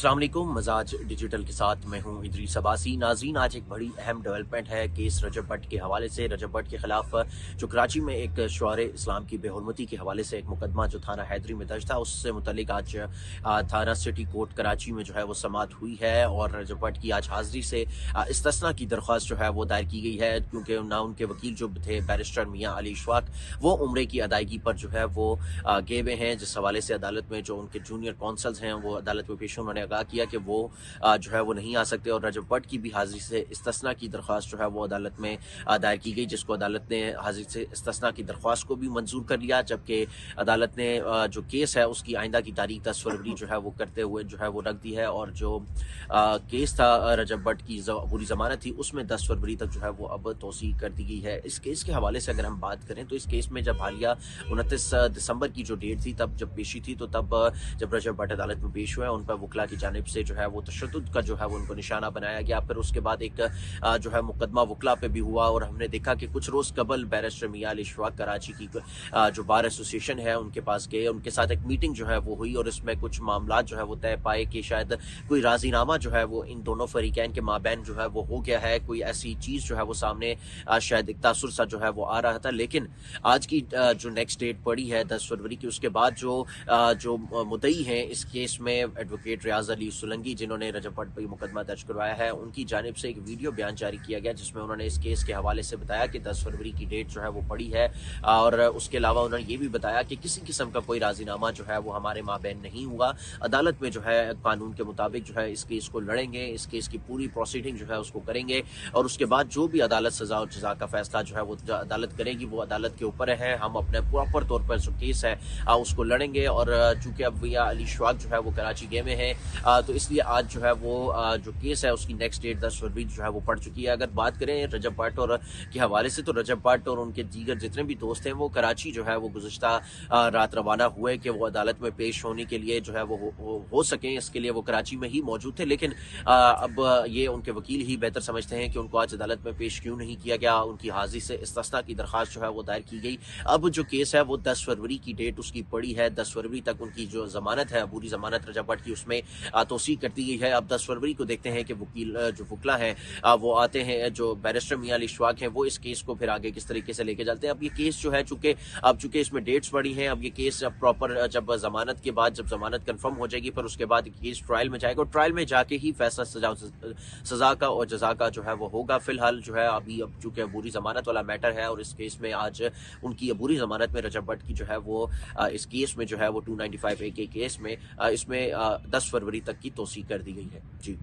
अस्सलाम वालेकुम। मजाज डिजिटल के साथ मैं हूं इदरीस अब्बासी। नाज़रीन, आज एक बड़ी अहम डेवलपमेंट है केस रजब भट्ट के हवाले से। रजब भट्ट के खिलाफ जो कराची में एक शुआरे इस्लाम की बेहुरमती के हवाले से एक मुकदमा जो थाना हैदरी में दर्ज था, उससे मुतल्लिक आज थाना सिटी कोर्ट कराची में जो है वो समाअत हुई है और रजब भट्ट की आज हाजिरी से इस्तिस्ना की दरख्वास्त जो है वो दायर की गई है, क्योंकि ना उनके वकील जो थे बैरिस्टर मियाँ अली इशफाक, वो उम्रे की अदायगी पर जो है वो गए हुए हैं, जिस हवाले से अदालत में जो उनके जूनियर कौंसल्स हैं वो अदालत में पेश, उन्होंने आगाह किया कि वो जो है वो नहीं आ सकते। और रजब भट्ट की भी हाजिरी से इस्तिस्ना की दरख्वास्त जो है वो अदालत में दायर की गई, जिसको अदालत ने हाजिरी से इस्तिस्ना की दरख्वास्त को भी मंजूर कर लिया, जबकि अदालत ने जो केस है उसकी आइंदा की तारीख 10 फरवरी जो है वो करते हुए जो है वो रख दी है। और जो केस था रजब भट्ट की पूरी जमानत थी, उसमें 10 फरवरी तक जो है वो अब तोसी कर दी गई है। इस केस के हवाले से अगर हम बात करें तो इस केस में जब हालिया 29 दिसंबर की जो डेट थी, तब जब पेशी थी, तो तब जब रजब भट्ट अदालत में पेश हुए, उन पर वकला की जानिब से जो है वो तशद्दुद का जो है वो उनको निशाना बनाया गया। फिर उसके बाद एक जो है मुकदमा वकला पे भी हुआ और हमने देखा कि कुछ रोज़ कबल बैरिस्टर मियाँ अली इशफाक कराची की जो बार एसोसिएशन है उनके पास गए, उनके साथ एक मीटिंग जो है वो हुई और इसमें कुछ मामला जो है वो तय पाए कि शायद कोई राजीनामा जो है वो इन दोनों फरीकैन के माबैन जो है वो हो गया है, कोई ऐसी चीज़ जो है वो सामने शायद एक तासुर सा जो है वो आ रहा था। लेकिन आज की जो नेक्स्ट डेट पड़ी है 10 फरवरी की, उसके बाद जो मुद्दई हैं इस केस में एडवोकेट रियाज अली सोलंकी, जिन्होंने रजब भट्ट पर मुकदमा दर्ज करवाया है, उनकी जानिब से एक वीडियो बयान जारी किया गया, जिसमें उन्होंने इस केस के हवाले से बताया कि 10 फरवरी की डेट जो है वो पड़ी है। और उसके अलावा उन्होंने ये भी बताया कि किसी किस्म का कोई राजीनामा जो है वो हमारे माबैन नहीं हुआ। अदालत में जो है कानून के मुताबिक जो है इस केस को लड़ेंगे, इस केस की पूरी प्रोसीडिंग जो है उसको करेंगे और उसके बाद जो भी अदालत सजा और जजा का फैसला जो है वो अदालत करेगी, वो अदालत के ऊपर है। हम अपने प्रॉपर तौर पर जो केस है उसको लड़ेंगे। और चूंकि अब मियाँ अली इशफाक जो है वो कराची गए में है, तो इसलिए आज जो है वो जो केस है उसकी नेक्स्ट डेट 10 फरवरी जो है वो पड़ चुकी है। अगर बात करें रजब भट्ट और के हवाले से, तो रजब भट्ट और उनके दीगर जितने भी दोस्त हैं वो कराची जो है वो गुज़श्ता रात रवाना हुए कि वो अदालत में पेश होने के लिए जो है वो हो सकें, इसके लिए वो कराची में ही मौजूद थे। लेकिन अब ये उनके वकील ही बेहतर समझते हैं कि उनको आज अदालत में पेश क्यों नहीं किया गया। उनकी हाजिरी से इस्तिस्ना की दरख्वास्त जो है वो दायर की गई। अब जो केस है वो 10 फरवरी की डेट उसकी पड़ी है। 10 फरवरी तक उनकी जो जमानत है, पूरी जमानत रजब भट्ट की, उसमें तोसी कर दी गई है। अब 10 फरवरी को देखते हैं कि वकील जो वकला है वो आते हैं, जो बैरिस्टर मियाँ अली इशफाक हैं, वो इस केस को फिर आगे किस तरीके से लेके चलते हैं। अब ये केस जो है चूंकि इसमें डेट्स पड़ी हैं, अब ये केस प्रॉपर जब जमानत के बाद जब जमानत कंफर्म हो जाएगी, फिर उसके बाद केस ट्रायल में जाएगा और ट्रायल में जाके ही फैसला सजा का और जजा का जो है वो होगा। फिलहाल जो है अभी अब चूंकि अबूरी जमानत वाला मैटर है और इस केस में आज उनकी अबूरी जमानत में रजब भट्ट की जो है वो इस केस में जो है वो 295A के केस में इसमें 10 फरवरी तक की तोसी कर दी गई है। जी।